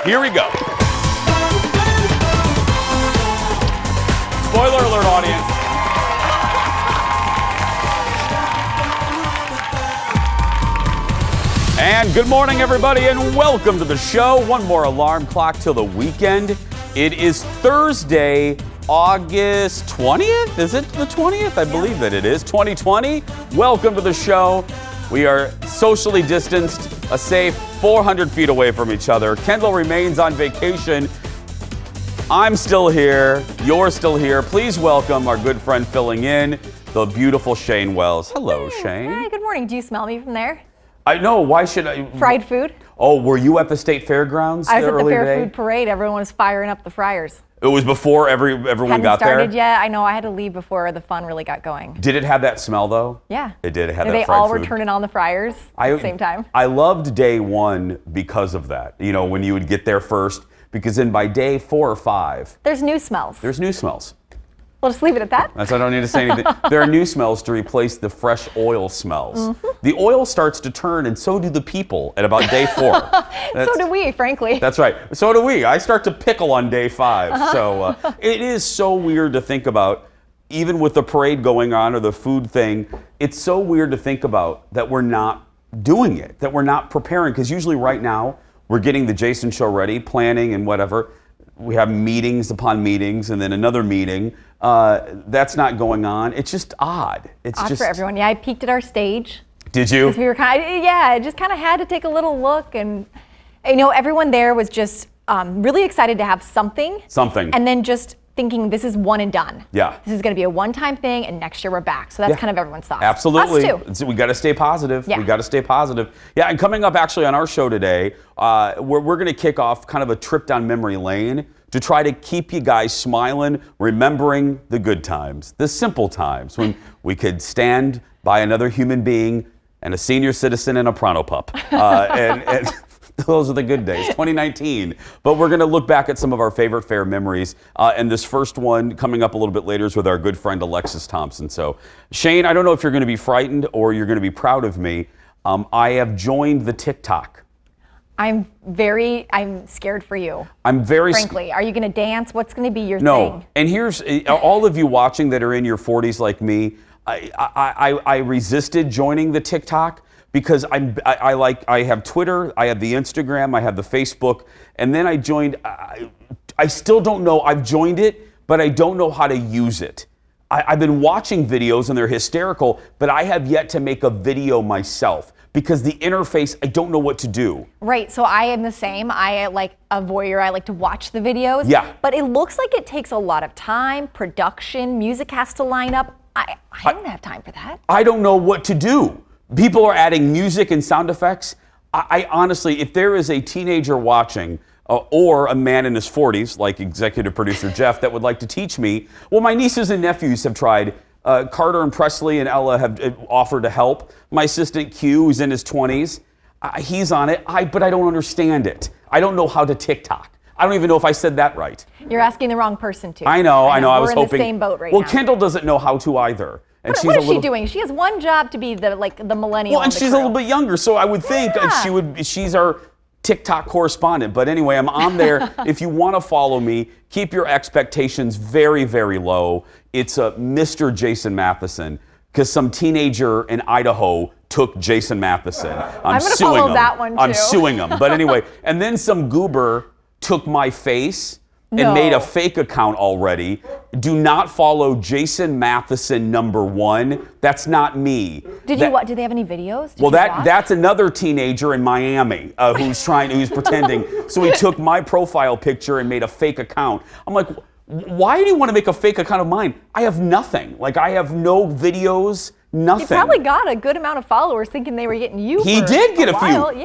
Here we go. Spoiler alert, audience. And good morning, everybody, and welcome to the show. One more alarm clock till the weekend. It is Thursday, August 20th? Is it the 20th? I believe that it is. 2020. Welcome to the show. We are socially distanced, a safe 400 feet away from each other. Kendall remains on vacation. I'm still here. You're still here. Please welcome our good friend filling in, the beautiful Shane Wells. Hello, Shane. Hi, good morning. Do you smell me from there? I know. Why should I? Fried food? Oh, were you at the State Fairgrounds? I was at the Fair Food Parade. Everyone was firing up the fryers. It was before everyone got there? Hadn't started yet. I know. I had to leave before the fun really got going. Did it have that smell, though? Yeah. It did. It had that they fried all food. were turning on the fryers at the same time. I loved day one because of that. You know, when you would get there first, because then by day 4 or 5... There's new smells. There's new smells. We'll just leave it at that. I don't need to say anything. There are new smells to replace the fresh oil smells. Mm-hmm. The oil starts to turn, and so do the people at about day 4. So do we, frankly. That's right. So do we. I start to pickle on day 5. Uh-huh. So it is so weird to think about, even with the parade going on or the food thing, it's so weird to think about that we're not doing it, that we're not preparing. Because usually right now, we're getting the Jason show ready, planning and whatever. We have meetings upon meetings and then another meeting. That's not going on. It's just odd. It's odd just for everyone. Yeah, I peeked at our stage. Did you? We were just kind of had to take a little look, and you know, everyone there was just really excited to have something. And then just thinking this is one and done. Yeah. This is going to be a one-time thing, and next year we're back. So that's kind of everyone's thoughts. Absolutely. Us too. We got to stay positive. Yeah. We got to stay positive. Yeah, and coming up actually on our show today, we're going to kick off kind of a trip down memory lane to try to keep you guys smiling, remembering the good times, the simple times when we could stand by another human being and a senior citizen and a pronto pup. And those are the good days, 2019. But we're going to look back at some of our favorite fair memories. And this first one coming up a little bit later is with our good friend Alexis Thompson. So, Shane, I don't know if you're going to be frightened or you're going to be proud of me. I have joined the TikTok. I'm scared for you. Frankly, are you going to dance? What's going to be your thing? No, and here's all of you watching that are in your 40s like me. I resisted joining the TikTok because I have Twitter, I have the Instagram, I have the Facebook, and then I joined. I still don't know. I've joined it, but I don't know how to use it. I've been watching videos and they're hysterical, but I have yet to make a video myself. Because the interface, I don't know what to do. Right, so I am the same. I like a voyeur. I like to watch the videos. Yeah. But it looks like it takes a lot of time, production, music has to line up. I don't have time for that. I don't know what to do. People are adding music and sound effects. I honestly, if there is a teenager watching or a man in his 40s, like executive producer Jeff, that would like to teach me, well, my nieces and nephews have tried. Carter and Presley and Ella have offered to help. My assistant Q, who's in his 20s, he's on it, but I don't understand it. I don't know how to TikTok. I don't even know if I said that right. You're asking the wrong person to. I know. I was hoping. We're in the same boat right now. Well, Kendall doesn't know how to either. And what is she doing? She has one job to be the millennial. Well, and she's a little bit younger, so I would think she's our TikTok correspondent. But anyway, I'm on there. If you want to follow me, keep your expectations very, very low. It's Mr. Jason Matheson, because some teenager in Idaho took Jason Matheson. I'm going to follow that one, too. I'm suing him. But anyway, and then some goober took my face and made a fake account already. Do not follow Jason Matheson #1. That's not me. Do they have any videos? That's another teenager in Miami who's pretending. So he took my profile picture and made a fake account. I'm like, why do you want to make a fake account of mine? I have nothing. I have no videos, nothing. He probably got a good amount of followers thinking they were getting you. He did get a while. few.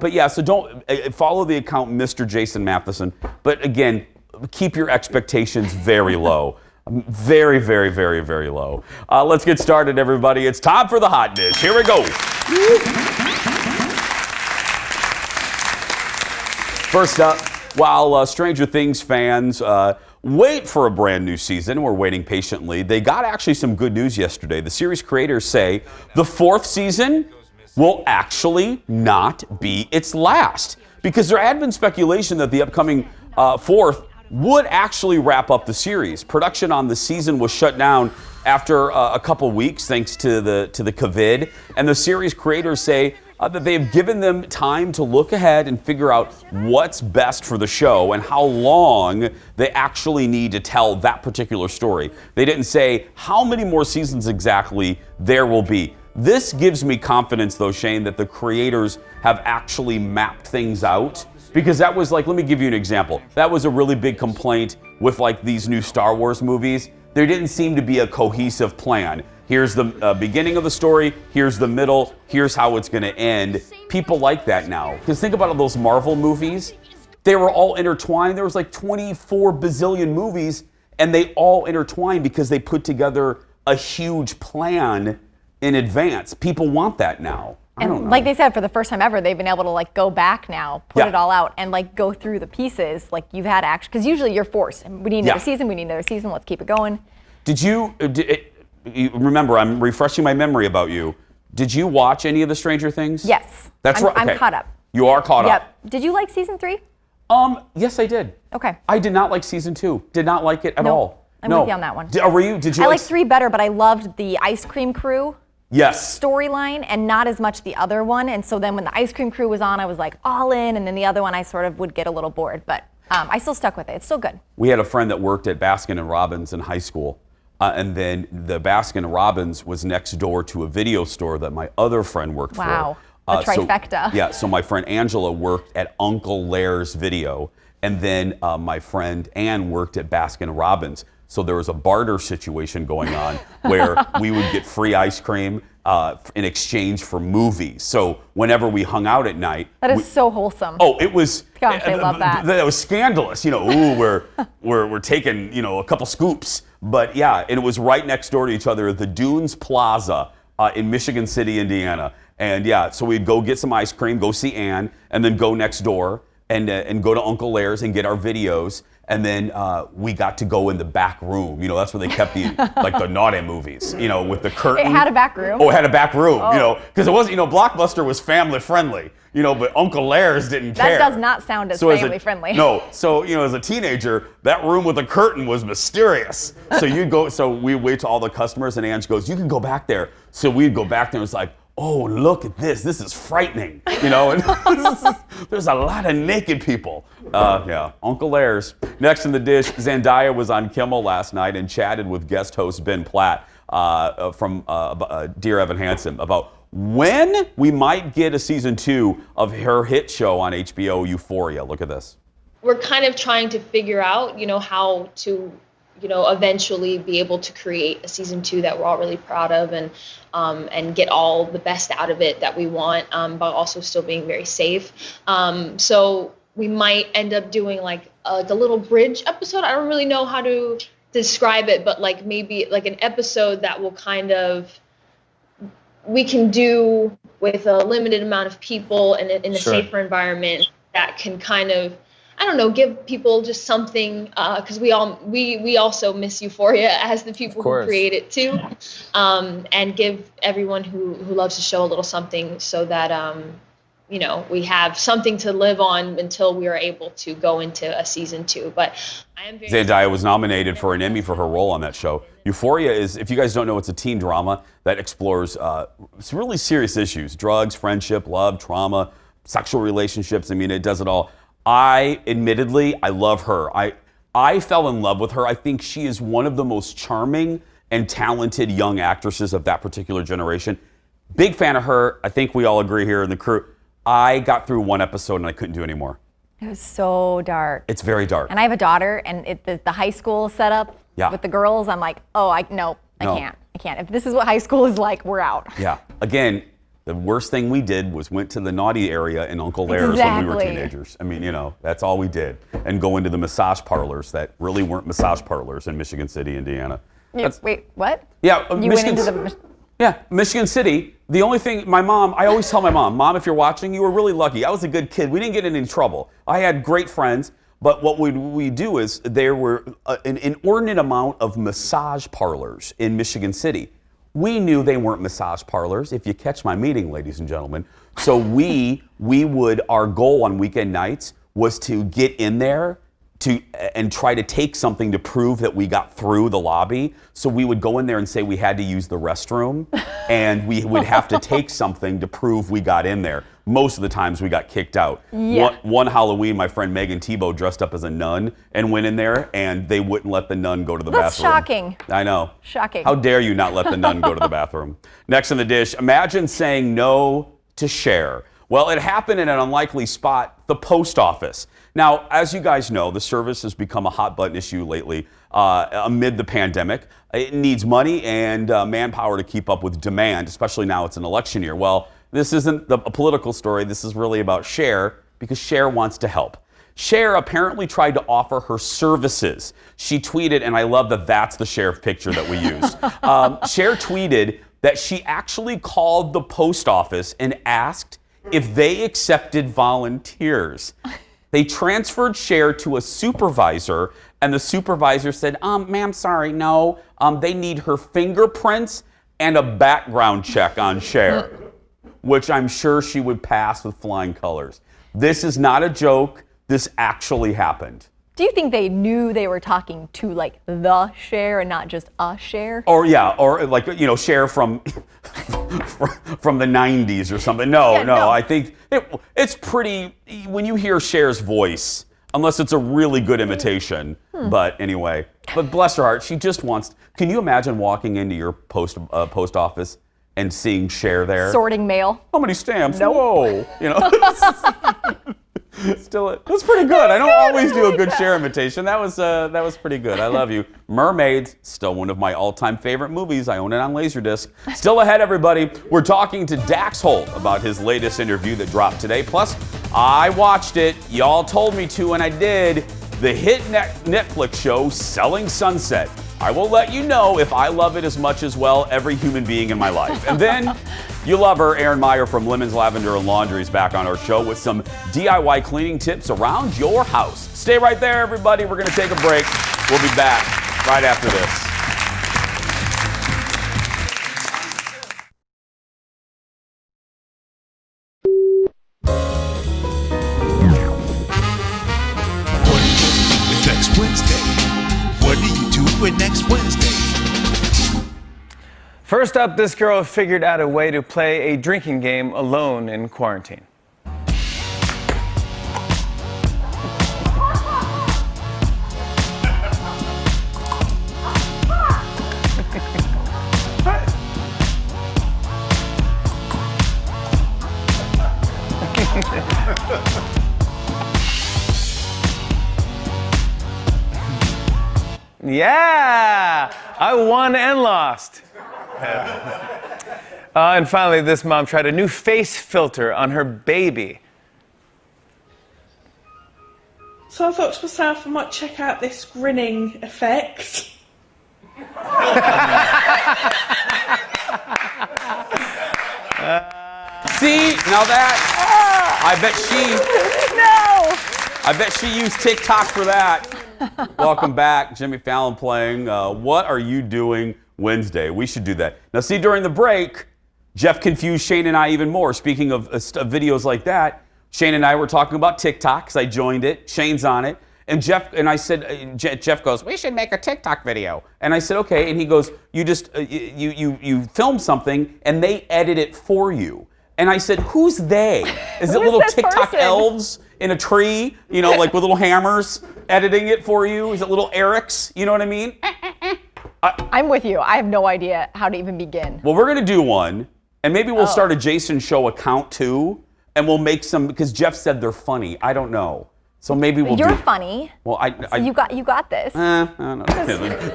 Yeah. So don't follow the account Mr. Jason Matheson. But again, keep your expectations very low. Very, very, very, very low. Let's get started, everybody. It's time for the hot dish. Here we go. First up, while Stranger Things fans wait for a brand new season, we're waiting patiently, they got actually some good news yesterday. The series creators say the 4th season will actually not be its last. because there had been speculation that the upcoming fourth would actually wrap up the series. Production on the season was shut down after a couple weeks thanks to the COVID, and the series creators say that they've given them time to look ahead and figure out what's best for the show and how long they actually need to tell that particular story. They didn't say how many more seasons exactly there will be. This gives me confidence, though, Shane, that the creators have actually mapped things out, because that was like, let me give you an example. That was a really big complaint with like these new Star Wars movies. There didn't seem to be a cohesive plan. Here's the beginning of the story, here's the middle, here's how it's going to end. People like that now. Because think about all those Marvel movies. They were all intertwined. There was like 24 bazillion movies, and they all intertwined because they put together a huge plan in advance. People want that now. I don't know. Like they said, for the first time ever, they've been able to like go back now, put it all out, and like go through the pieces. Like you've had action, because usually you're forced. We need another season. We need another season. Let's keep it going. Did you remember? I'm refreshing my memory about you. Did you watch any of the Stranger Things? Yes. That's right. Okay. I'm caught up. You are caught up. Yep. Did you like season 3? Yes, I did. Okay. I did not like season 2. Did not like it at all. I'm with you on that one. Were you? Did you? I liked 3 better, but I loved the ice cream crew. Yes. Storyline, and not as much the other one. And so then when the ice cream crew was on, I was like all in, and then the other one I sort of would get a little bored, but I still stuck with it. It's still good. We had a friend that worked at Baskin and Robbins in high school, and then the Baskin and Robbins was next door to a video store that my other friend worked for. Wow, a trifecta. So my friend Angela worked at Uncle Lair's Video, and then my friend Ann worked at Baskin and Robbins. So there was a barter situation going on where we would get free ice cream in exchange for movies. So whenever we hung out at night, that is so wholesome. Oh, it was. Gosh, I love that. That was scandalous. You know, ooh, we're taking a couple scoops, but yeah, and it was right next door to each other at the Dunes Plaza in Michigan City, Indiana. And yeah, so we'd go get some ice cream, go see Ann, and then go next door and go to Uncle Lair's and get our videos. And then we got to go in the back room. That's where they kept the naughty movies, with the curtain. It had a back room? Oh, it had a back room, because it wasn't, Blockbuster was family friendly, but Uncle Lair's didn't care. That does not sound as family friendly. No, so, as a teenager, that room with a curtain was mysterious. So we'd wait till all the customers, and Ange goes, you can go back there. So we'd go back there, and it was like, oh, look at this. This is frightening, and there's a lot of naked people. Uncle Lair's. Next in the dish, Zendaya was on Kimmel last night and chatted with guest host Ben Platt from Dear Evan Hansen about when we might get a season 2 of her hit show on HBO, Euphoria. Look at this. We're kind of trying to figure out, how to eventually be able to create a season 2 that we're all really proud of and get all the best out of it that we want, but also still being very safe. So we might end up doing like a little bridge episode. I don't really know how to describe it, but like maybe like an episode that will we can do with a limited amount of people and in a safer environment that can kind of, I don't know, give people just something, because we also miss Euphoria as the people who create it too, and give everyone who loves the show a little something so that we have something to live on until we are able to go into a season 2. But I am very Zendaya was nominated for an Emmy for her role on that show. Euphoria is, if you guys don't know, it's a teen drama that explores some really serious issues: drugs, friendship, love, trauma, sexual relationships. I mean, it does it all. I love her. I fell in love with her. I think she is one of the most charming and talented young actresses of that particular generation. Big fan of her. I think we all agree here in the crew. I got through one episode and I couldn't do any more. It was so dark. It's very dark. And I have a daughter, and the high school setup with the girls, I'm like, I can't. If this is what high school is like, we're out. Yeah. Again, the worst thing we did was went to the naughty area in Uncle Lair's when we were teenagers. I mean, that's all we did. And go into the massage parlors that really weren't massage parlors in Michigan City, Indiana. Wait, what? Yeah. You went into the... Yeah, Michigan City. The only thing, I always tell my mom, if you're watching, you were really lucky. I was a good kid. We didn't get in any trouble. I had great friends, but what we do is there were an inordinate amount of massage parlors in Michigan City. We knew they weren't massage parlors, if you catch my meaning, ladies and gentlemen. So our goal on weekend nights was to get in there and try to take something to prove that we got through the lobby. So we would go in there and say we had to use the restroom, and we would have to take something to prove we got in there. Most of the times we got kicked out. Yeah. One Halloween, my friend Megan Tebow dressed up as a nun and went in there, and they wouldn't let the nun go to the bathroom. That's shocking. I know. Shocking. How dare you not let the nun go to the bathroom? Next on the dish, imagine saying no to Cher. Well, it happened in an unlikely spot, the post office. Now, as you guys know, the service has become a hot button issue lately amid the pandemic. It needs money and manpower to keep up with demand, especially now it's an election year. Well, this isn't a political story. This is really about Cher, because Cher wants to help. Cher apparently tried to offer her services. She tweeted, and I love that that's the Cher picture that we used. Cher tweeted that she actually called the post office and asked if they accepted volunteers. They transferred Cher to a supervisor, and the supervisor said, ma'am, sorry, no. They need her fingerprints and a background check on Cher, which I'm sure she would pass with flying colors. This is not a joke. This actually happened. Do you think they knew they were talking to like the Cher and not just a Cher? Or like, Cher from the 90s or something. No, I think it's pretty, when you hear Cher's voice, unless it's a really good imitation. But anyway, but bless her heart, she just wants, can you imagine walking into your post office and seeing Cher there? Sorting mail. How many stamps? Nope. Whoa, Still, that's pretty good. I don't always do a good Cher imitation. That was pretty good. I love you. Mermaids, still one of my all-time favorite movies. I own it on Laserdisc. Still ahead, everybody. We're talking to Dax Holt about his latest interview that dropped today. Plus, I watched it. Y'all told me to, and I did. The hit Netflix show, Selling Sunset. I will let you know if I love it as much as, well, every human being in my life. And then, you love her, Erin Meyer from Lemons, Lavender, and Laundry is back on our show with some DIY cleaning tips around your house. Stay right there, everybody. We're going to take a break. We'll be back right after this. Next Wednesday. What do you do with next Wednesday? First up, this girl figured out a way to play a drinking game alone in quarantine. Yeah, I won and lost. And finally, this mom tried a new face filter on her baby. So I thought to myself, I might check out this grinning effect. See, now that, I bet she used TikTok for that. Welcome back, Jimmy Fallon playing What Are You Doing Wednesday. We should do that. Now see, during the break, Jeff confused Shane and I even more. Speaking of videos like that, Shane and I were talking about TikTok because I joined it. Shane's on it. And I said, Jeff goes, we should make a TikTok video. And I said, okay. And he goes, you just, you film something and they edit it for you. And I said, who's they? Is it little TikTok elves in a tree, like with little hammers editing it for you? Is it little Erics? You know what I mean? I'm with you. I have no idea how to even begin. Well, we're going to do one, and maybe we'll start a Jason Show account too, and we'll make some, because Jeff said they're funny. I don't know. So maybe we'll You're funny. Well, so you got this. I don't know.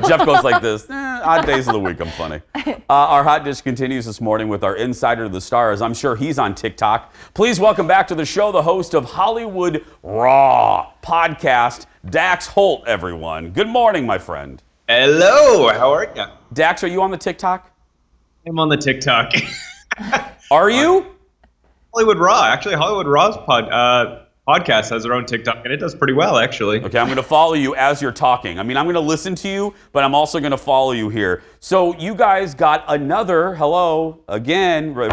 Jeff goes like this. Odd days of the week, I'm funny. Our hot dish continues this morning with our insider to the stars. I'm sure he's on TikTok. Please welcome back to the show the host of Hollywood Raw podcast, Dax Holt, everyone. Good morning, my friend. Hello, how are you? Dax, are you on the TikTok? I'm on the TikTok. Are you? Hollywood Raw, actually, Hollywood Raw's podcast has their own TikTok, and it does pretty well, actually. Okay, I'm going to follow you as you're talking. I mean, I'm going to listen to you, but I'm also going to follow you here. So you guys got another,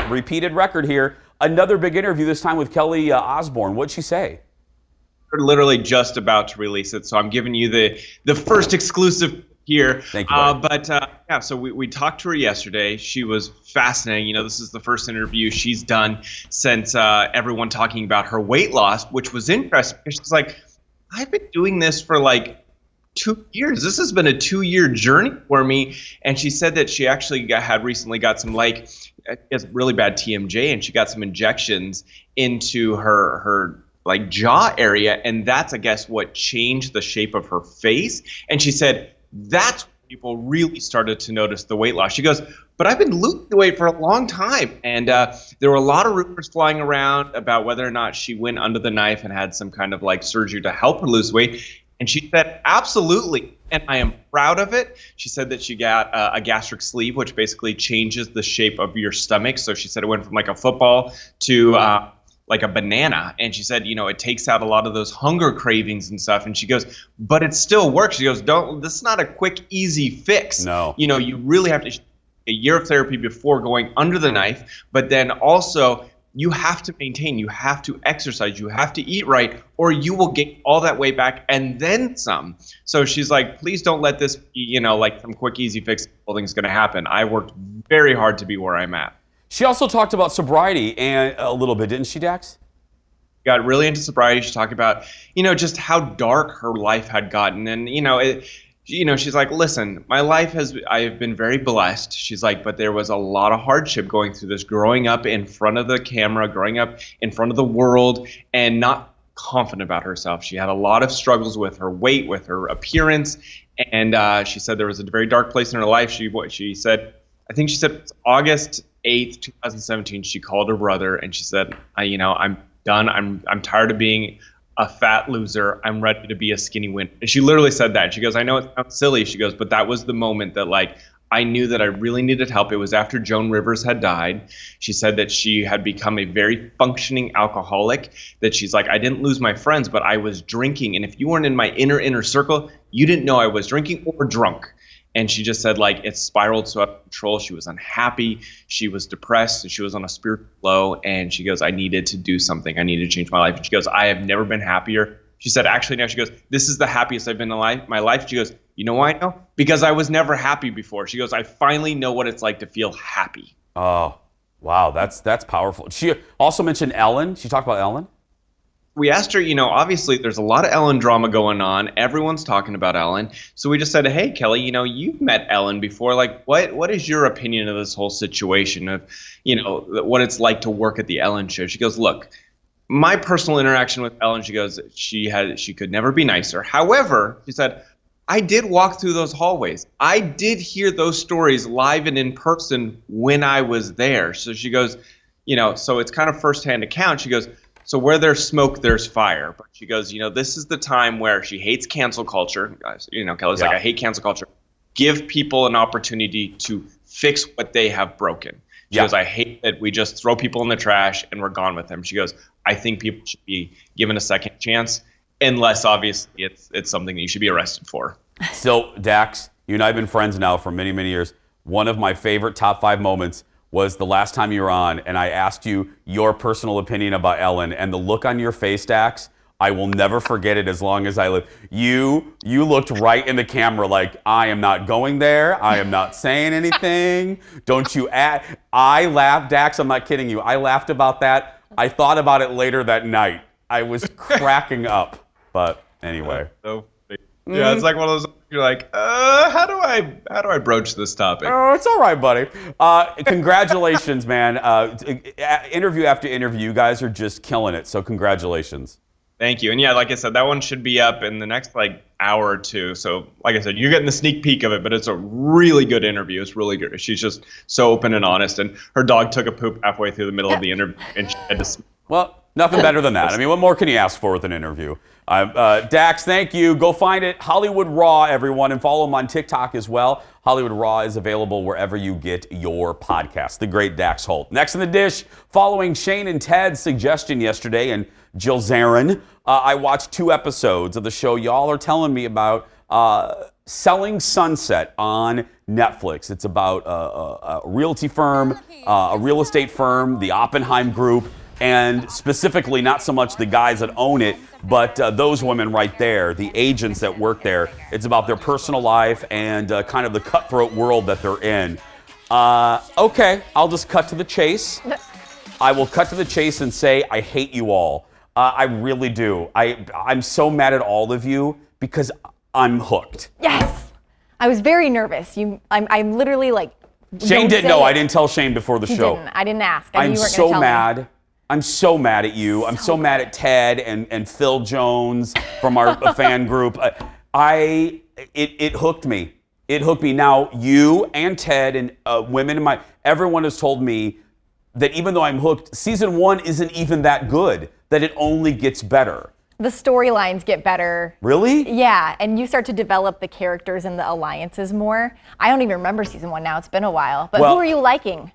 repeated record here, another big interview, this time with Kelly Osbourne. What'd she say? We're literally just about to release it, so I'm giving you the first exclusive here. Thank you. So we talked to her yesterday. She was fascinating. You know, this is the first interview she's done since everyone talking about her weight loss, which was interesting. She's like, I've been doing this for like 2 years. This has been a 2-year journey for me. And she said that she actually had recently got some really bad TMJ, and she got some injections into her like jaw area, and that's, I guess, what changed the shape of her face. And she said that's when people really started to notice the weight loss. She goes, but I've been losing the weight for a long time. And there were a lot of rumors flying around about whether or not she went under the knife and had some kind of like surgery to help her lose weight. And she said, absolutely. And I am proud of it. She said that she got a gastric sleeve, which basically changes the shape of your stomach. So she said it went from like a football to like a banana. And she said, you know, it takes out a lot of those hunger cravings and stuff. And she goes, but it still works. She goes, this is not a quick, easy fix. No. You know, you really have to a year of therapy before going under the knife, but then also you have to maintain, you have to exercise, you have to eat right, or you will get all that weight back and then some. So she's like, please don't let this be, you know, like some quick, easy fix. Nothing's going to happen. I worked very hard to be where I'm at. She also talked about sobriety and a little bit, didn't she, Dax? Got really into sobriety. She talked about, you know, just how dark her life had gotten. And, she's like, listen, my life I've been very blessed. She's like, but there was a lot of hardship going through this, growing up in front of the camera, growing up in front of the world, and not confident about herself. She had a lot of struggles with her weight, with her appearance. And she said there was a very dark place in her life. She said August 8th, 2017, she called her brother and she said, I'm done. I'm tired of being a fat loser. I'm ready to be a skinny winner. And she literally said that. She goes, I know it sounds silly. She goes, but that was the moment that like I knew that I really needed help. It was after Joan Rivers had died. She said that she had become a very functioning alcoholic, that she's like, I didn't lose my friends, but I was drinking. And if you weren't in my inner circle, you didn't know I was drinking or drunk. And she just said, like, it spiraled so out of control. She was unhappy. She was depressed. And she was on a spiritual low. And she goes, I needed to do something. I needed to change my life. And she goes, I have never been happier. She said, actually, now she goes, this is the happiest I've been in my life. She goes, you know why I know? Because I was never happy before. She goes, I finally know what it's like to feel happy. Oh, wow. That's powerful. She also mentioned Ellen. She talked about Ellen. We asked her, obviously there's a lot of Ellen drama going on. Everyone's talking about Ellen. So we just said, hey, Kelly, you've met Ellen before. Like, what is your opinion of this whole situation of, what it's like to work at the Ellen show? She goes, look, my personal interaction with Ellen, she goes, she could never be nicer. However, she said, I did walk through those hallways. I did hear those stories live and in person when I was there. So she goes, so it's kind of firsthand account. She goes, so where there's smoke, there's fire. But she goes, this is the time where she hates cancel culture. Guys, Kelly's like, I hate cancel culture. Give people an opportunity to fix what they have broken. She goes, I hate that we just throw people in the trash and we're gone with them. She goes, I think people should be given a second chance, unless obviously it's something that you should be arrested for. So, Dax, you and I have been friends now for many, many years. One of my favorite top 5 moments was the last time you were on, and I asked you your personal opinion about Ellen, and the look on your face, Dax, I will never forget it as long as I live. You looked right in the camera like, I am not going there. I am not saying anything. Don't you add. I laughed, Dax, I'm not kidding you. I laughed about that. I thought about it later that night. I was cracking up. But anyway. Yeah, it's like one of those, you're like, how do I broach this topic? Oh, it's all right, buddy. Congratulations, man. Interview after interview, you guys are just killing it. So congratulations. Thank you. And yeah, like I said, that one should be up in the next hour or two. So like I said, you're getting the sneak peek of it, but it's a really good interview. It's really good. She's just so open and honest. And her dog took a poop halfway through the middle of the interview, and she had to. Well, Nothing better than that. I mean, what more can you ask for with an interview? Dax, thank you. Go find it, Hollywood Raw, everyone, and follow him on TikTok as well. Hollywood Raw is available wherever you get your podcast. The great Dax Holt. Next in the dish, following Shane and Ted's suggestion yesterday, and Jill Zarin, I watched 2 episodes of the show y'all are telling me about, Selling Sunset on Netflix. It's about a realty firm, a real estate firm, the Oppenheim Group, and specifically not so much the guys that own it, but those women right there, the agents that work there. It's about their personal life and kind of the cutthroat world that they're in. Okay, I'll just cut to the chase. I will cut to the chase and say I hate you all. I really do. I'm so mad at all of you because I'm hooked. Yes. I was very nervous. I'm literally like. Shane didn't know. I didn't tell Shane before the show. I didn't ask. I knew you I'm weren't gonna so tell mad. me. I'm so mad at you. I'm so mad at Ted and Phil Jones from our fan group. It hooked me. It hooked me. Now you and Ted and women in everyone has told me that even though I'm hooked, season 1 isn't even that good. That it only gets better. The storylines get better. Really? Yeah, and you start to develop the characters and the alliances more. I don't even remember season 1 now. It's been a while. But who are you liking?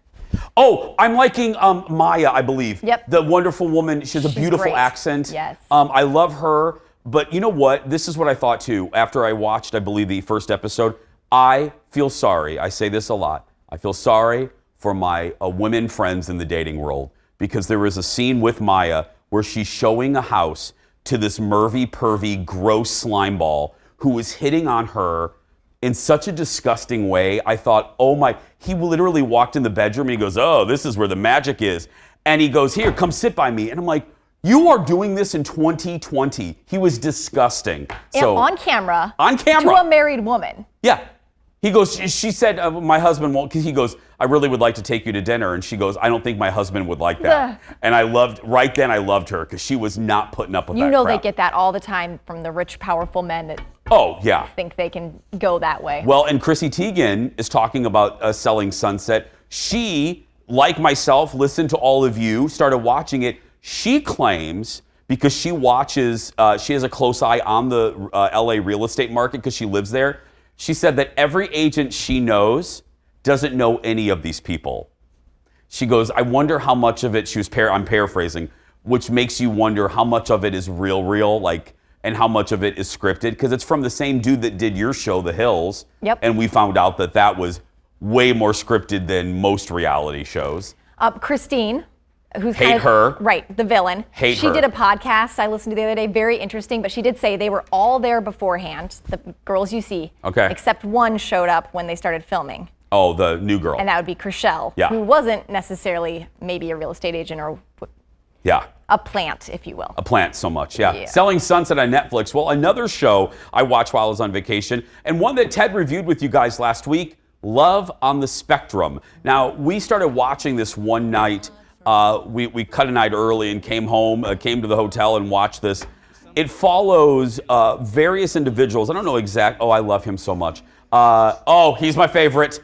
Oh, I'm liking Maya, I believe. Yep. The wonderful woman. She's a beautiful great. accent. Yes. I love her. But you know what? This is what I thought too. After I watched, I believe, the first episode, I feel sorry. I say this a lot. I feel sorry for my women friends in the dating world because there was a scene with Maya where she's showing a house to this pervy, gross slime ball who was hitting on her in such a disgusting way. I thought, oh my, he literally walked in the bedroom and he goes, oh, this is where the magic is. And he goes, here, come sit by me. And I'm like, you are doing this in 2020. He was disgusting. And so on camera. On camera. To a married woman. Yeah. He goes, she said, my husband won't, because he goes, I really would like to take you to dinner. And she goes, I don't think my husband would like that. And I loved her because she was not putting up with that. You know crap. they get that all the time from the rich, powerful men that think they can go that way. Well, and Chrissy Teigen is talking about Selling Sunset. She, like myself, listened to all of you, started watching it. She claims, because she watches, she has a close eye on the LA real estate market because she lives there. She said that every agent she knows doesn't know any of these people. She goes, I wonder how much of it, I'm paraphrasing, which makes you wonder how much of it is real, like, and how much of it is scripted, because it's from the same dude that did your show, The Hills. Yep. And we found out that was way more scripted than most reality shows. Christine, who's her. Right, the villain. She did a podcast I listened to the other day, very interesting, but she did say they were all there beforehand, the girls you see. Okay. Except one showed up when they started filming. Oh, the new girl. And that would be Chriselle, who wasn't necessarily maybe a real estate agent or a plant, if you will. A plant so much, yeah. Selling Sunset on Netflix. Well, another show I watched while I was on vacation, and one that Ted reviewed with you guys last week, Love on the Spectrum. Now, we started watching this one night. We cut a night early and came home, came to the hotel and watched this. It follows various individuals. I don't know I love him so much. He's my favorite.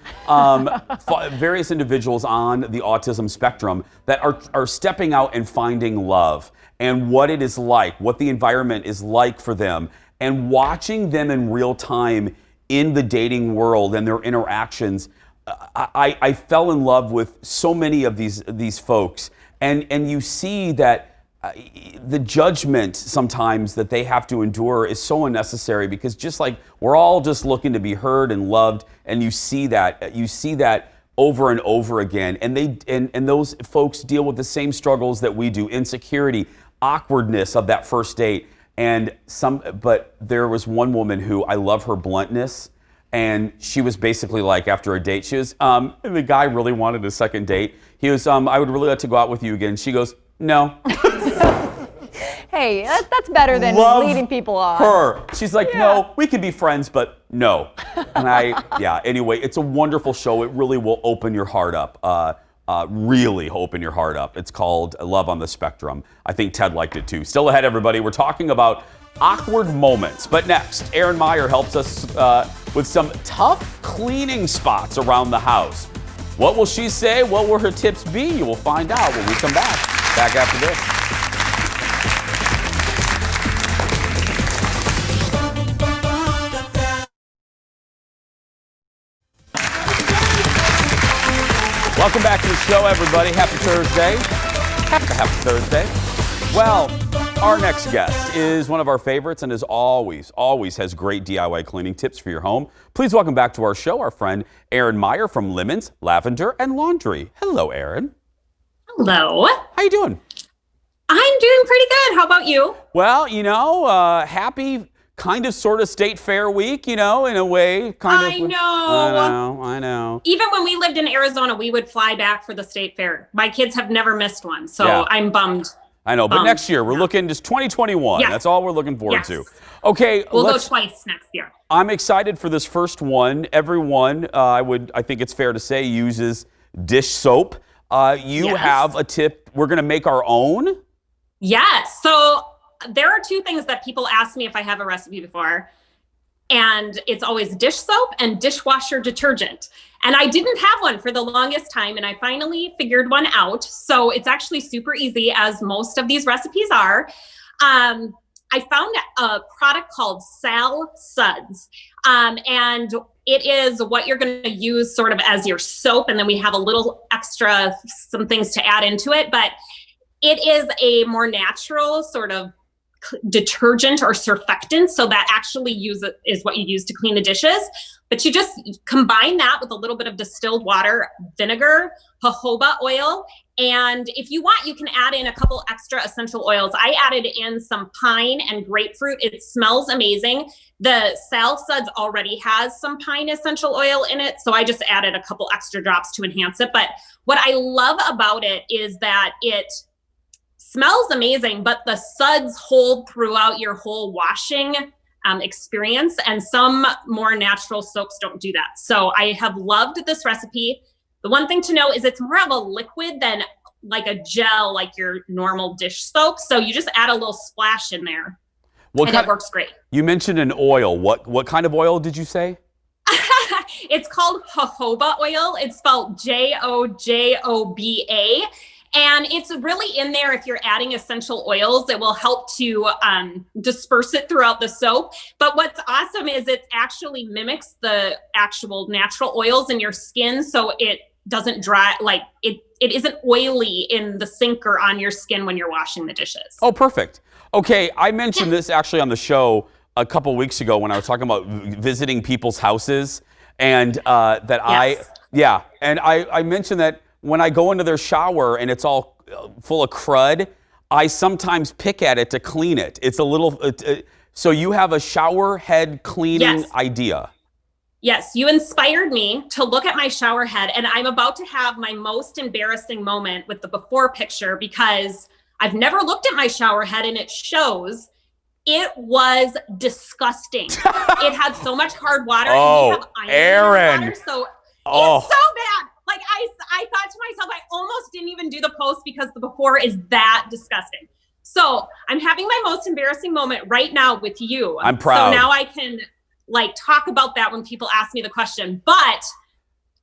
Various individuals on the autism spectrum that are stepping out and finding love and what it is like, what the environment is like for them, and watching them in real time in the dating world and their interactions. I fell in love with so many of these folks, and you see that the judgment sometimes that they have to endure is so unnecessary, because just like we're all just looking to be heard and loved, and you see that over and over again, and those folks deal with the same struggles that we do: insecurity, awkwardness of that first date, but there was one woman who I love her bluntness. And she was basically like, after a date, she was, the guy really wanted a second date. He was, I would really like to go out with you again. She goes, no. Hey, that's better than leading people on. Her. She's like, no, we can be friends, but no. And anyway, it's a wonderful show. It really will open your heart up. Really open your heart up. It's called Love on the Spectrum. I think Ted liked it too. Still ahead, everybody. We're talking about awkward moments. But next, Erin Meyer helps us with some tough cleaning spots around the house. What will she say? What will her tips be? You will find out when we come back. Back after this. Welcome back to the show, everybody. Happy Thursday. Happy Thursday. Well, our next guest is one of our favorites and as always has great DIY cleaning tips for your home. Please welcome back to our show our friend Erin Meyer from Lemons, Lavender, and Laundry. Hello, Erin. Hello. How you doing? I'm doing pretty good. How about you? Well, happy kind of sort of state fair week, in a way. I know. I know. Even when we lived in Arizona, we would fly back for the state fair. My kids have never missed one, so Yeah. I'm bummed. I know, but next year, we're looking just 2021. Yes. That's all we're looking forward Yes. to. Okay, We'll go twice next year. I'm excited for this first one. Everyone, I think it's fair to say, uses dish soap. You Yes. have a tip. We're going to make our own? Yes. So there are two things that people ask me if I have a recipe for. And it's always dish soap and dishwasher detergent. And I didn't have one for the longest time, and I finally figured one out. So it's actually super easy, as most of these recipes are. I found a product called Sal Suds. And it is what you're going to use sort of as your soap. And then we have a little extra, some things to add into it. But it is a more natural sort of detergent or surfactant. So that actually is what you use to clean the dishes. But you just combine that with a little bit of distilled water, vinegar, jojoba oil. And if you want, you can add in a couple extra essential oils. I added in some pine and grapefruit. It smells amazing. The Sal Suds already has some pine essential oil in it. So I just added a couple extra drops to enhance it. But what I love about it is that it smells amazing, but the suds hold throughout your whole washing experience, and some more natural soaps don't do that. So I have loved this recipe. The one thing to know is it's more of a liquid than like a gel, like your normal dish soap. So you just add a little splash in there, and it works great. You mentioned an oil. What kind of oil did you say? It's called jojoba oil. It's spelled Jojoba. And it's really in there. If you're adding essential oils, it will help to disperse it throughout the soap. But what's awesome is it actually mimics the actual natural oils in your skin. So it doesn't dry, like it isn't oily in the sink or on your skin when you're washing the dishes. Oh, perfect. Okay, I mentioned this actually on the show a couple weeks ago when I was talking about visiting people's houses. And Yes. I mentioned that when I go into their shower and it's all full of crud, I sometimes pick at it to clean it. It's a little, so you have a shower head cleaning idea. Yes, you inspired me to look at my shower head, and I'm about to have my most embarrassing moment with the before picture because I've never looked at my shower head and it shows. It was disgusting. It had so much hard water. Oh, and we have iron Erin. in the water, so it's so bad. Like I thought to myself, I almost didn't even do the post because the before is that disgusting. So I'm having my most embarrassing moment right now with you. I'm proud. So now I can talk about that when people ask me the question, but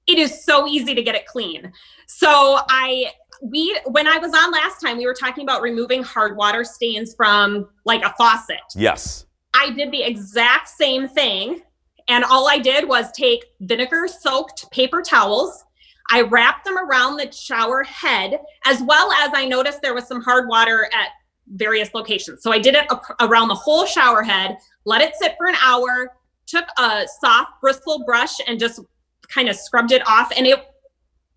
it is so easy to get it clean. So when I was on last time, we were talking about removing hard water stains from like a faucet. Yes. I did the exact same thing. And all I did was take vinegar soaked paper towels. I wrapped them around the shower head, as well as I noticed there was some hard water at various locations. So I did it around the whole shower head, let it sit for an hour, took a soft bristle brush and just kind of scrubbed it off, and it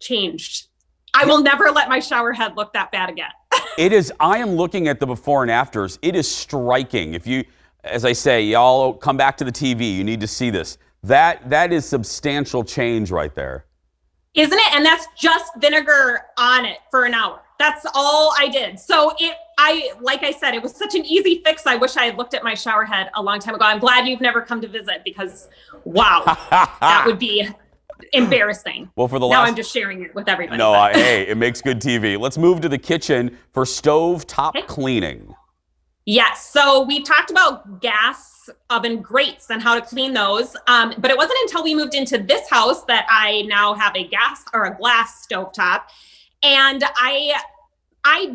changed. I will never let my shower head look that bad again. I am looking at the before and afters. It is striking. If you, as I say, y'all come back to the TV, you need to see this. That is substantial change right there. Isn't it? And that's just vinegar on it for an hour. That's all I did. So like I said, it was such an easy fix. I wish I had looked at my shower head a long time ago. I'm glad you've never come to visit because, wow, that would be embarrassing. Well, now I'm just sharing it with everybody. No, hey, it makes good TV. Let's move to the kitchen for stove top cleaning. Yes. So we talked about gas oven grates and how to clean those. But it wasn't until we moved into this house that I now have a gas or a glass stovetop. And I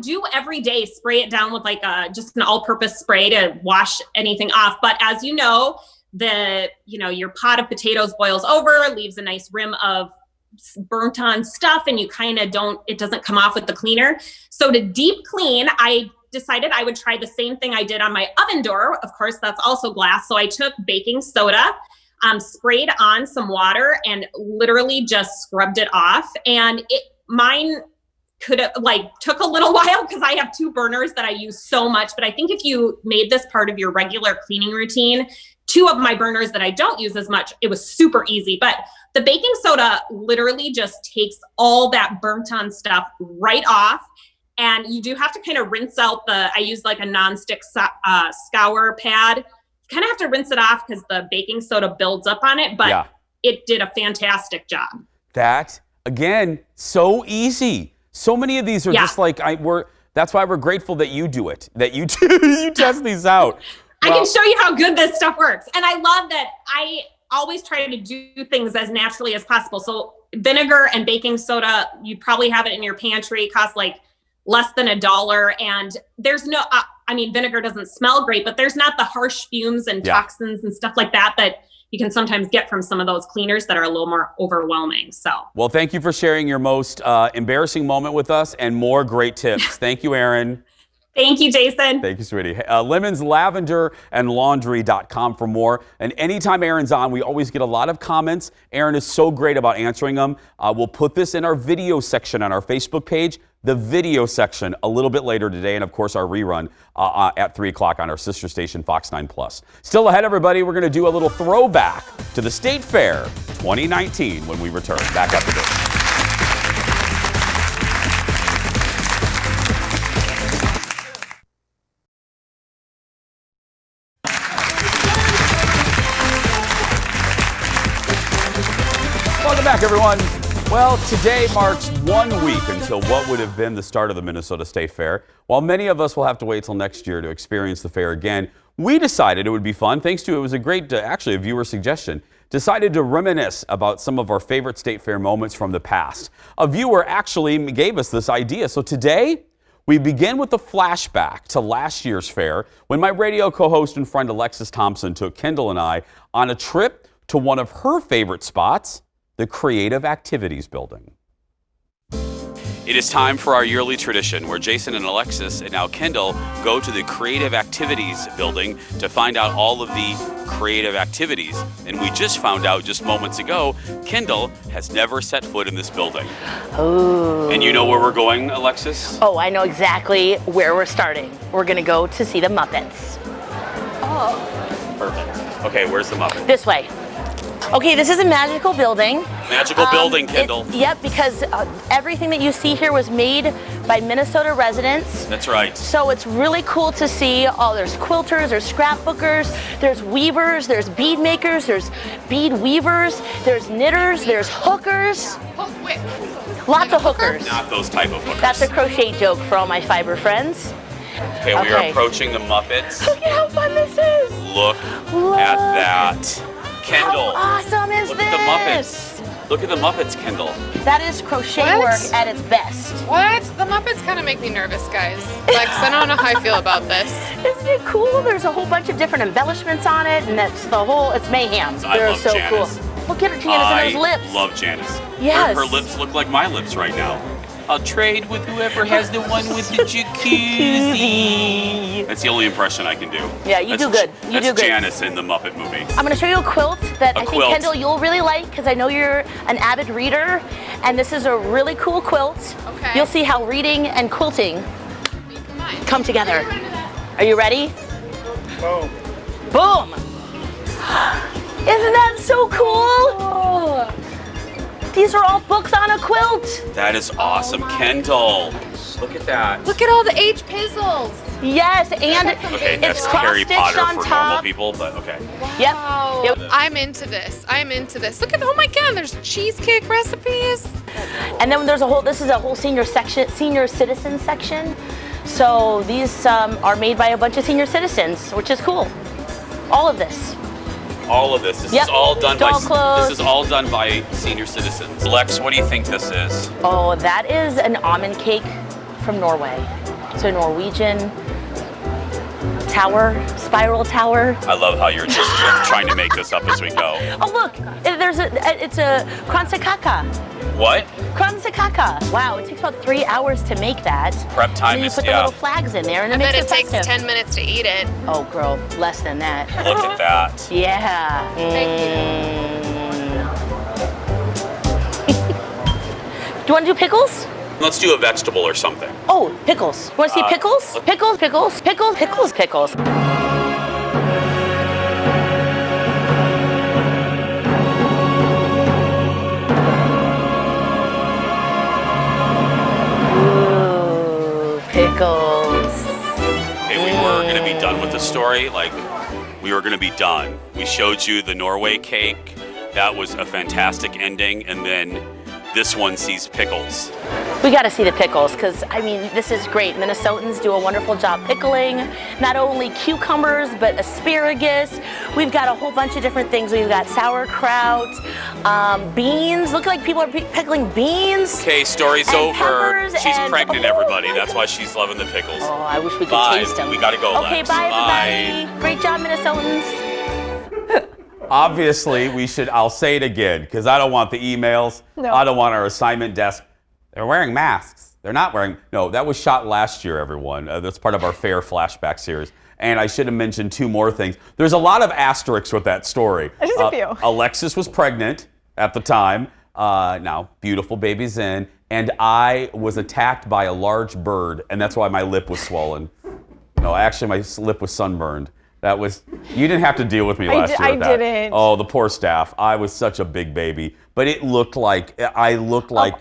do every day spray it down with just an all-purpose spray to wash anything off. But as you know, your pot of potatoes boils over, leaves a nice rim of burnt on stuff and you kind of it doesn't come off with the cleaner. So to deep clean, I decided I would try the same thing I did on my oven door. Of course, that's also glass. So I took baking soda, sprayed on some water and literally just scrubbed it off. And mine could have took a little while because I have 2 burners that I use so much. But I think if you made this part of your regular cleaning routine, 2 of my burners that I don't use as much, it was super easy. But the baking soda literally just takes all that burnt on stuff right off. And you do have to kind of rinse out I use like a nonstick scour pad. You kind of have to rinse it off because the baking soda builds up on it, but it did a fantastic job. That, again, so easy. So many of these are just like, that's why we're grateful that you do it, that you test these out. I can show you how good this stuff works. And I love that I always try to do things as naturally as possible. So vinegar and baking soda, you probably have it in your pantry. It costs like less than $1. And there's no, vinegar doesn't smell great, but there's not the harsh fumes and toxins and stuff like that you can sometimes get from some of those cleaners that are a little more overwhelming. So, well, thank you for sharing your most embarrassing moment with us and more great tips. Thank you, Erin. Thank you, Jason. Thank you, sweetie. Lemons, Lavender, and Laundry.com for more. And anytime Erin's on, we always get a lot of comments. Erin is so great about answering them. We'll put this in our video section on our Facebook page, the video section, a little bit later today. And, of course, our rerun at 3 o'clock on our sister station, Fox 9+. Still ahead, everybody, we're going to do a little throwback to the State Fair 2019 when we return. Back after this. Welcome back, everyone. Well, today marks 1 week until what would have been the start of the Minnesota State Fair. While many of us will have to wait till next year to experience the fair again, we decided it would be fun, thanks to, it was a great, actually a viewer suggestion, decided to reminisce about some of our favorite State Fair moments from the past. A viewer actually gave us this idea. So today, we begin with a flashback to last year's fair when my radio co-host and friend Alexis Thompson took Kendall and I on a trip to one of her favorite spots, the Creative Activities Building. It is time for our yearly tradition where Jason and Alexis and now Kendall go to the Creative Activities Building to find out all of the creative activities. And we just found out just moments ago, Kendall has never set foot in this building. Oh. And you know where we're going, Alexis? Oh, I know exactly where we're starting. We're gonna go to see the Muppets. Oh. Perfect. Okay, where's the Muppet? This way. Okay, this is a magical building. Magical building, Kendall. Yep, because everything that you see here was made by Minnesota residents. That's right. So it's really cool to see. Oh, there's quilters, there's scrapbookers, there's weavers, there's bead makers, there's bead weavers, there's knitters, there's hookers. Lots of hookers. Not those type of hookers. That's a crochet joke for all my fiber friends. Okay, we are approaching the Muppets. Look at how fun this is. Look at that. Kendall. How awesome is Look this? at the Muppets. Look at the Muppets, Kendall. That is crochet work at its best. What? The Muppets kind of make me nervous, guys. Like, I don't know how I feel about this. Isn't it cool? There's a whole bunch of different embellishments on it, and it's mayhem. They're so Janice. cool. Look at Janice and those lips. I love Janice. Yes. Her lips look like my lips right now. I'll trade with whoever has the one with the jacuzzi. That's the only impression I can do. Yeah, you do good. You do good. That's Janice in the Muppet movie. I'm going to show you a quilt that I think, Kendall, you'll really like because I know you're an avid reader. And this is a really cool quilt. Okay. You'll see how reading and quilting come together. Are you ready? Boom. Boom. Isn't that so cool? These are all books on a quilt. That is awesome. Kendall, look at that. Look at all the H puzzles. Yes, and okay, that's Harry Potter for normal people, but okay. Wow. Yep. I'm into this. I'm into this. Look at, oh my God, there's cheesecake recipes. And then there's this is a whole senior citizen section. So these are made by a bunch of senior citizens, which is cool. All of this. All of this. This is all done by senior citizens. Lex, what do you think this is? Oh, that is an almond cake from Norway. It's a Norwegian tower, spiral tower. I love how you're just trying to make this up as we go. Oh look, it's a kransekaka. What? Kransekaka. Wow, it takes about 3 hours to make that. Prep time and then is, you put the little flags in there and it makes it festive. Takes 10 minutes to eat it. Oh girl, less than that. Look at that. Yeah. Do you want to do pickles? Let's do a vegetable or something. Oh, pickles. You want to see pickles? Pickles, pickles, pickles, pickles, pickles. Ooh, pickles. Hey, we were going to be done with the story. Like, we were going to be done. We showed you the Norway cake. That was a fantastic ending. And then this one sees pickles. We got to see the pickles because, I mean, this is great. Minnesotans do a wonderful job pickling. Not only cucumbers, but asparagus. We've got a whole bunch of different things. We've got sauerkraut, beans. Look like people are pickling beans. Okay, story's over. She's and, pregnant, everybody. That's why she's loving the pickles. Oh, I wish we could bye. Taste them. We got to go, Okay, Lex. bye, everybody. Bye. Great job, Minnesotans. Obviously, I'll say it again, because I don't want the emails. No. I don't want our assignment desk. They're wearing masks. They're not wearing, no, that was shot last year, everyone. That's part of our Fair flashback series. And I should have mentioned 2 more things. There's a lot of asterisks with that story. Just a few. Alexis was pregnant at the time. Now, beautiful baby's in. And I was attacked by a large bird, and that's why my lip was swollen. No, actually, my lip was sunburned. You didn't have to deal with me last year with that. I didn't. Oh, the poor staff. I was such a big baby. But it looked like,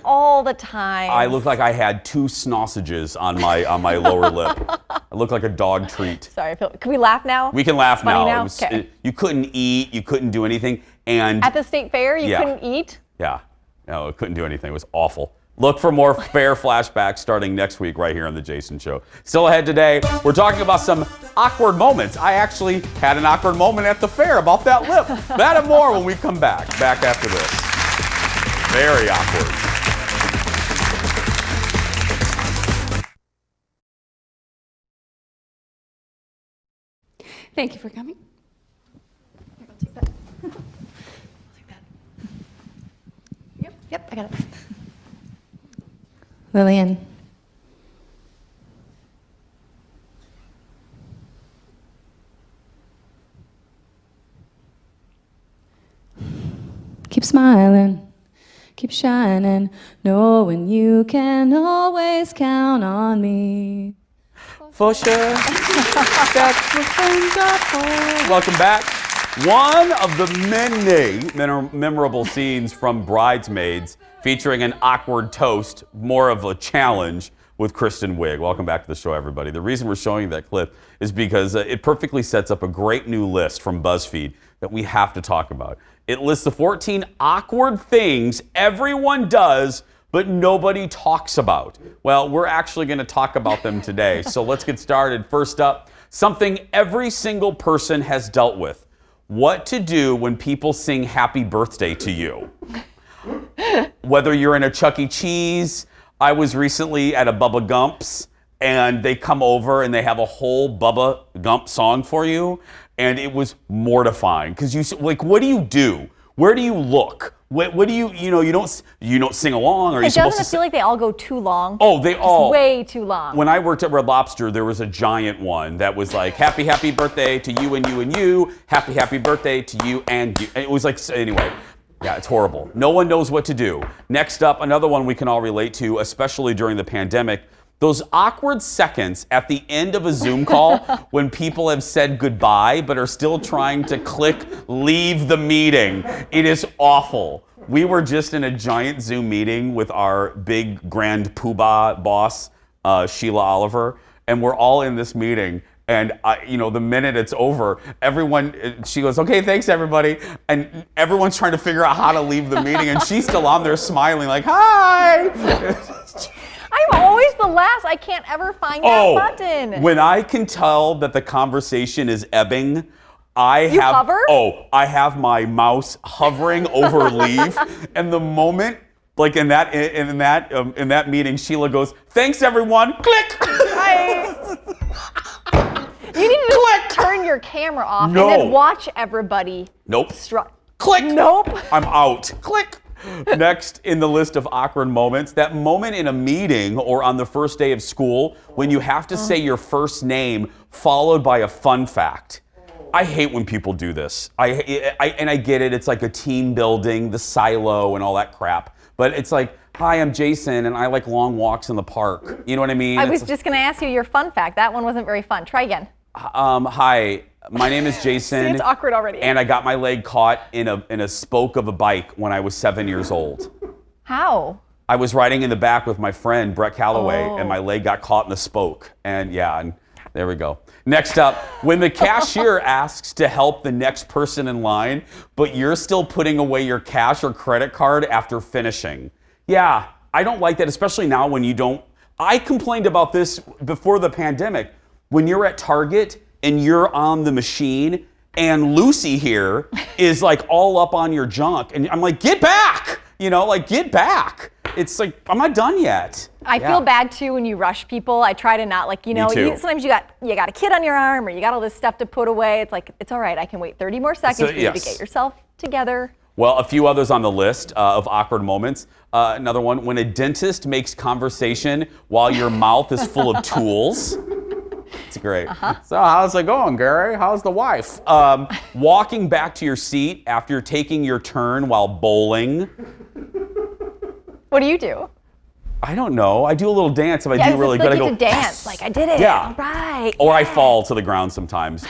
all the time. I looked like I had 2 sausages on my lower lip. I looked like a dog treat. Sorry, can we laugh now? We can laugh now. Funny now? Okay. You couldn't eat, you couldn't do anything. And at the state fair, you couldn't eat? Yeah. No, it couldn't do anything. It was awful. Look for more Fair flashbacks starting next week right here on The Jason Show. Still ahead today, we're talking about some awkward moments. I actually had an awkward moment at the fair about that lip. That and more when we come back. Back after this. Very awkward. Thank you for coming. Here, I'll take that. I'll take that. Yep, I got it. Lillian. Keep smiling, keep shining, knowing you can always count on me. For sure. That's what things are for. Welcome back. One of the many memorable scenes from Bridesmaids featuring an awkward toast, more of a challenge with Kristen Wiig. Welcome back to the show, everybody. The reason we're showing you that clip is because it perfectly sets up a great new list from BuzzFeed that we have to talk about. It lists the 14 awkward things everyone does but nobody talks about. Well, we're actually going to talk about them today. So let's get started. First up, something every single person has dealt with. What to do when people sing happy birthday to you. Whether you're in a Chuck E. Cheese, I was recently at a Bubba Gump's, and they come over and they have a whole Bubba Gump song for you, and it was mortifying. Because what do you do? Where do you look? What do you don't sing along? Or doesn't it feel like they all go too long? Oh, they all. Way too long. When I worked at Red Lobster, there was a giant one that was like, happy birthday to you and you and you. Happy birthday to you and you. And it was like, anyway. Yeah, it's horrible. No one knows what to do. Next up, another one we can all relate to, especially during the pandemic. Those awkward seconds at the end of a Zoom call when people have said goodbye but are still trying to click leave the meeting. It is awful. We were just in a giant Zoom meeting with our big grand poobah boss, Sheila Oliver, and we're all in this meeting. And, the minute it's over, she goes, okay, thanks, everybody. And everyone's trying to figure out how to leave the meeting. And she's still on there smiling like, hi. I'm always the last. I can't ever find that button. When I can tell that the conversation is ebbing, I have my mouse hovering over leave. And the moment, like in that meeting, Sheila goes, thanks, everyone. Click. You needed just turn your camera off No. and then watch everybody. Nope. Click. Nope. I'm out. Click. Next in the list of awkward moments, that moment in a meeting or on the first day of school when you have to say your first name followed by a fun fact. I hate when people do this. I get it. It's like a team building, the silo and all that crap. But it's like, hi, I'm Jason, and I like long walks in the park. You know what I mean? I was just going to ask you your fun fact. That one wasn't very fun. Try again. Hi, my name is Jason. See, it's awkward already. And I got my leg caught in a spoke of a bike when I was 7 years old. How? I was riding in the back with my friend, Brett Calloway, and my leg got caught in the spoke. And there we go. Next up, when the cashier asks to help the next person in line, but you're still putting away your cash or credit card after finishing. Yeah, I don't like that, especially now when you don't. I complained about this before the pandemic. When you're at Target and you're on the machine and Lucy here is like all up on your junk. And I'm like, get back! Get back. It's like, I'm not done yet. I feel bad too when you rush people. I try to not sometimes you got a kid on your arm or you got all this stuff to put away. It's like, it's all right. I can wait 30 more seconds for you to get yourself together. Well, a few others on the list of awkward moments. Another one, when a dentist makes conversation while your mouth is full of tools. It's great. So how's it going, Gary? How's the wife? Walking back to your seat after taking your turn while bowling. What do you do? I don't know. I do a little dance if I do really good. I go, to dance. Like, I did it. Yeah. All right. Or I fall to the ground sometimes.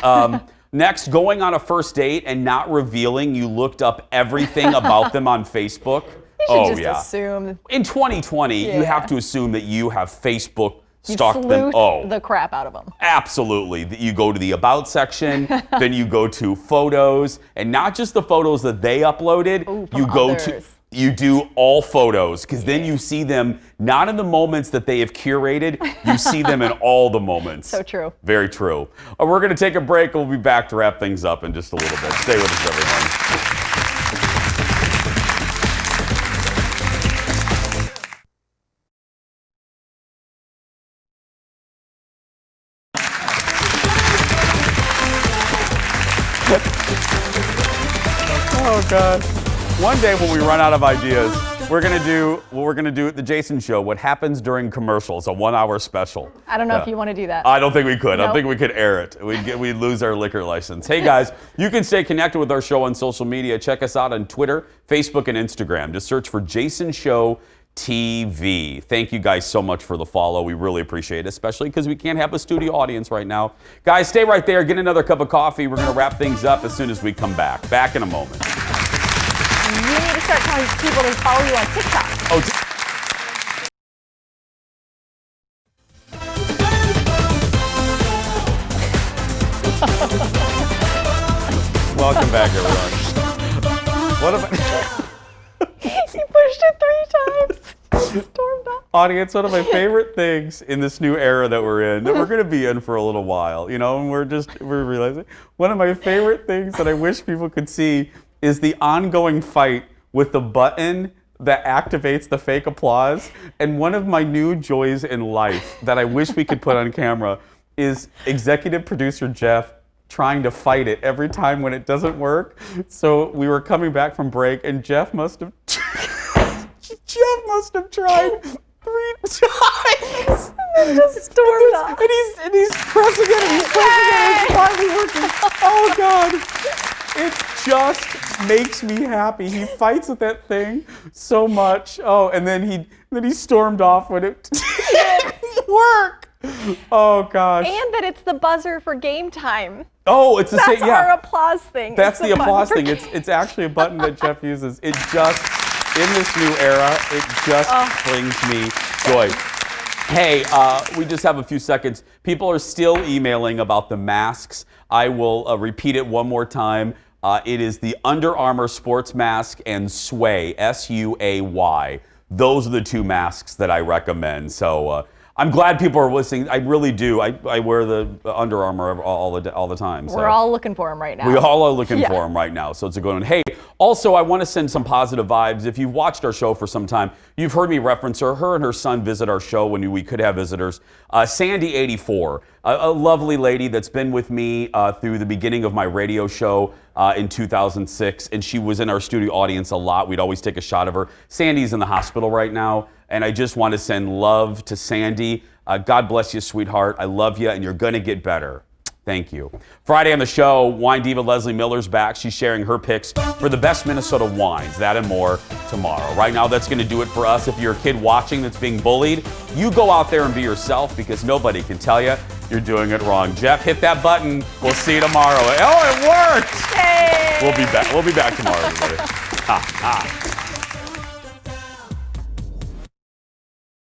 Next, going on a first date and not revealing you looked up everything about them on Facebook. You should just assume. In 2020, you have to assume that you have Facebook You stalked them. the crap out of them. Absolutely. You go to the About section, then you go to photos, and not just the photos that they uploaded. You do all photos, because then you see them not in the moments that they have curated, you see them in all the moments. So true. Very true. We're going to take a break. We'll be back to wrap things up in just a little bit. Stay with us, everyone. Oh, God. One day when we run out of ideas, we're going to do what we're going to do at the Jason Show, what happens during commercials, a 1-hour special. I don't know if you want to do that. I don't think we could. Nope. I don't think we could air it. We'd lose our liquor license. Hey, guys, you can stay connected with our show on social media. Check us out on Twitter, Facebook, and Instagram. Just search for Jason Show TV. Thank you guys so much for the follow. We really appreciate it, especially because we can't have a studio audience right now. Guys, stay right there. Get another cup of coffee. We're going to wrap things up as soon as we come back. Back in a moment. You need to start telling people to follow you on TikTok. Welcome back, everyone. What about... You pushed it 3 times. Stormed off. Audience, one of my favorite things in this new era that we're in, that we're going to be in for a little while, and we're realizing, one of my favorite things that I wish people could see is the ongoing fight with the button that activates the fake applause. And one of my new joys in life that I wish we could put on camera is executive producer Jeff trying to fight it every time when it doesn't work. So we were coming back from break and Jeff must have tried 3 times. And then just stormed off. And he's pressing it and he's pressing it and it's finally working. Oh, God. It just makes me happy. He fights with that thing so much. Oh, and then he stormed off when it didn't work. Oh, gosh. And that it's the buzzer for game time. Oh, it's the same. That's our applause thing. That's the applause thing. It's actually a button that Jeff uses. It just, in this new era, it just brings me joy. Hey, we just have a few seconds. People are still emailing about the masks. I will repeat it one more time. It is the Under Armour sports mask and Sway, S-U-A-Y. Those are the 2 masks that I recommend. So I'm glad people are listening. I really do. I wear the Under Armour all the time. So. We're all looking for them right now. We all are looking for them right now. So it's a good one. Hey, Also, I want to send some positive vibes. If you've watched our show for some time, you've heard me reference her. Her and her son visit our show when we could have visitors. Sandy, 84, a lovely lady that's been with me through the beginning of my radio show in 2006, and she was in our studio audience a lot. We'd always take a shot of her. Sandy's in the hospital right now, and I just want to send love to Sandy. God bless you, sweetheart. I love you, and you're going to get better. Thank you. Friday on the show, wine diva Leslie Miller's back. She's sharing her picks for the best Minnesota wines. That and more tomorrow. Right now, that's going to do it for us. If you're a kid watching that's being bullied, you go out there and be yourself, because nobody can tell you you're doing it wrong. Jeff, hit that button. We'll see you tomorrow. Oh, it worked! Hey. We'll be back tomorrow, everybody. Ha, ha.